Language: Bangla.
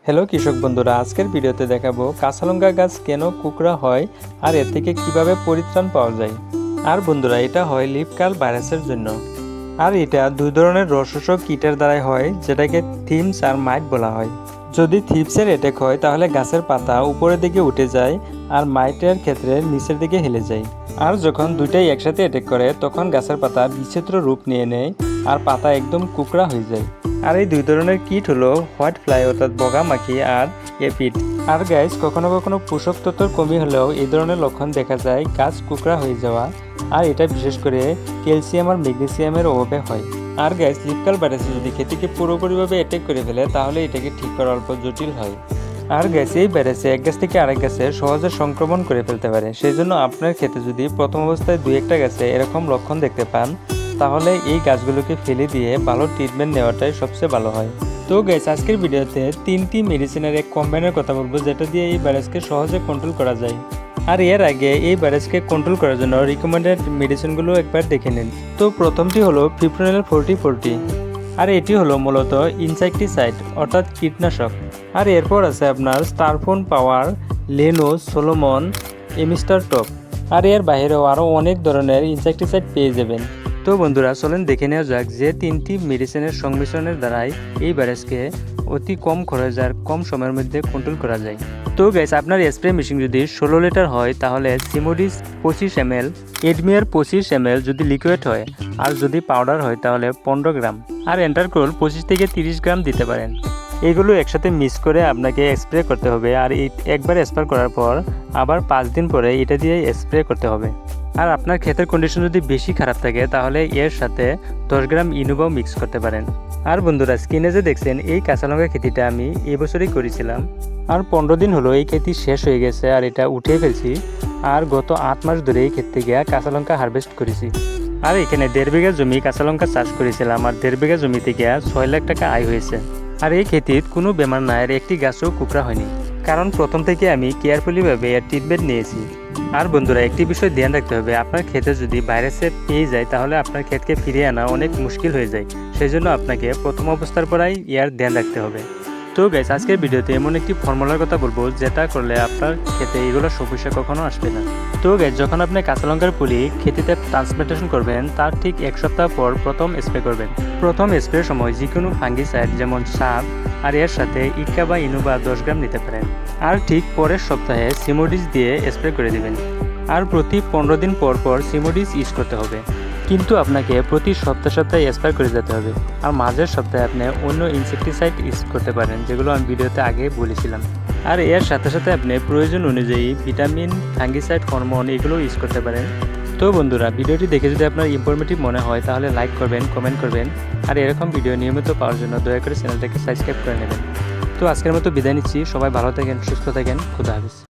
হ্যালো কৃষক বন্ধুরা, আজকের ভিডিওতে দেখাবো কাঁচা লঙ্কা গাছ কেন কুকড়া হয় আর এর থেকে কিভাবে পরিত্রাণ পাওয়া যায়। আর বন্ধুরা, এটা হয় লিফ কার্ল ভাইরাসের জন্য। আর এটা দুই ধরনের রসশক কীটের দ্বারাই হয়, যেটাকে থিমস আর মাইট বলা হয়। যদি থিপসের অ্যাটাক হয় তাহলে গাছের পাতা উপরের দিকে উঠে যায় আর মাইটের ক্ষেত্রে নিচের দিকে হেলে যায়। আর যখন দুইটাই একসাথে অ্যাটাক করে তখন গাছের পাতা বিচিত্র রূপ নিয়ে নেয় আর পাতা একদম কুকড়া হয়ে যায়। আর এই দুই ধরনের কীট হলো হোয়াইট ফ্লাই অর্থাৎ বগামাখি আর এপিড। আর গাছ কখনো কখনো পোষক তত্ত্বর কমি হলেও এই ধরনের লক্ষণ দেখা যায়, গাছ কুকড়া হয়ে যাওয়া। আর এটা বিশেষ করে ক্যালসিয়াম আর ম্যাগনেসিয়ামের অভাবে হয়। আর গাছ লিফ কার্ল ভাইরাসে যদি খেতিকে পুরোপুরিভাবে অ্যাটাক করে ফেলে তাহলে এটাকে ঠিক করা অল্প জটিল হয়। আর গাছ এই ভাইরাসে এক গাছ থেকে আরেক গাছে সহজে সংক্রমণ করে ফেলতে পারে। সেই জন্য আপনার ক্ষেতে যদি প্রথম অবস্থায় দুই একটা গাছে এরকম লক্ষণ দেখতে পান তাহলে এই গাছগুলোকে ফেলে দিয়ে ভালো ট্রিটমেন্ট নেওয়াটাই সবচেয়ে ভালো হয়। তো গাইস, আজকের ভিডিওতে 3টি মেডিসিনের এক কম্বাইনের কথা বলবো, যেটা দিয়ে এই ভাইরাসকে সহজে কন্ট্রোল করা যায়। আর এর আগে এই ভাইরাসকে কন্ট্রোল করার জন্য রিকমেন্ডেড মেডিসিনগুলো একবার দেখে নিন। তো প্রথমটি হলো ফিপ্রোনিল 40/40। আর এটি হলো মূলত ইনসেক্টিসাইড অর্থাৎ কীটনাশক। আর এরপর আছে আপনার স্টারফোন পাওয়ার, লেনো, সোলোমন, এমিস্টার টপ। আর এর বাইরেও আরও অনেক ধরনের ইনসেক্টিসাইড পেয়ে যাবেন। তো বন্ধুরা, চলেন দেখে নেওয়া যাক যে 3টি মেডিসিনের সংমিশ্রণের দ্বারাই এই ভাইরাসকে অতি কম খরচ আর কম সময়ের মধ্যে কন্ট্রোল করা যায়। তো গাইস, আপনার স্প্রে মেশিন যদি 16 লিটার হয় তাহলে সিমোডিস 25 ml, এডমিয়ার 25 ml যদি লিকুইড হয়, আর যদি পাউডার হয় তাহলে 15 গ্রাম, আর এন্টারক্রোল 25 থেকে 30 গ্রাম দিতে পারেন। এগুলো একসাথে মিক্স করে আপনাকে স্প্রে করতে হবে। আর একবার স্প্রে করার পর আবার 5 দিন পরে এটা দিয়ে স্প্রে করতে হবে। আর আপনার ক্ষেতের কন্ডিশন যদি বেশি খারাপ থাকে তাহলে এর সাথে 10 গ্রাম ইনোভাও মিক্স করতে পারেন। আর বন্ধুরা, স্ক্রিনে যে দেখছেন এই কাঁচা লঙ্কা খেতিটা আমি এবছরই করেছিলাম। আর 15 দিন হলো এই খেতি শেষ হয়ে গেছে আর এটা উঠিয়ে ফেলছি। আর গত 8 মাস ধরে এই ক্ষেত থেকে কাঁচা লঙ্কা হারভেস্ট করেছি। আর এখানে 1.5 বিঘা জমি কাঁচা লঙ্কা চাষ করেছিলাম। আর 1.5 বিঘা জমি থেকে 6 লাখ টাকা আয় হয়েছে। আর এই খেতির কোনো বেমার নাই আর একটি গাছও কুকড়া হয়নি, কারণ প্রথম থেকে আমি কেয়ারফুলিভাবে এর ট্রিটমেন্ট নিয়েছি। আর বন্ধুরা, একটি বিষয় ধ্যান রাখতে হবে, আপনার ক্ষেতে যদি ভাইরাসে পেয়ে যায় তাহলে আপনার ক্ষেতকে ফিরিয়ে আনা অনেক মুশকিল হয়ে যায়। সেই জন্য আপনাকে প্রথম অবস্থার পরেই ইয়ার ধ্যান রাখতে হবে। তো গাইস, আজকের ভিডিওতে এমন একটি ফর্মুলার কথা বলবো যেটা করলে আপনার ক্ষেতে এগুলো সমস্যা কখনো আসবে না। তো গাইস, যখন আপনি কাঁচা লঙ্কার পুলি খেতিতে ট্রান্সপ্লান্টেশন করবেন তার ঠিক 1 সপ্তাহ পর প্রথম স্প্রে করবেন। প্রথম স্প্রের সময় যে কোনো ফাঙ্গিসাইড যেমন সাপ আর এর সাথে ইকা বা ইনোভা 10 গ্রাম নিতে পারেন। আর ঠিক পরের সপ্তাহে সিমোডিস দিয়ে স্প্রে করে দিবেন। আর প্রতি 15 দিন পর পর সিমোডিস ইউজ করতে হবে, কিন্তু আপনাকে প্রতি সপ্তাহে স্প্রে করে যেতে হবে। আর মাঝের সপ্তাহে আপনি অন্য ইনসেক্টিসাইড ইউজ করতে পারেন, যেগুলো আমি ভিডিওতে আগে বলেছিলাম। আর এর সাথে সাথে আপনি প্রয়োজন অনুযায়ী ভিটামিন, ফাঙ্গিসাইড, হরমোন এগুলো ইউজ করতে পারেন। তো বন্ধুরা, ভিডিওটি দেখে যদি আপনার ইনফরমেটিভ মনে হয় তাহলে লাইক করবেন, কমেন্ট করবেন। আর এরকম ভিডিও নিয়মিত পাওয়ার জন্য দয়া করে চ্যানেলটাকে সাবস্ক্রাইব করে নেবেন। তো আজকের মতো বিদায় নিচ্ছি। সবাই ভালো থাকেন, সুস্থ থাকেন। খুদা হাফেজ।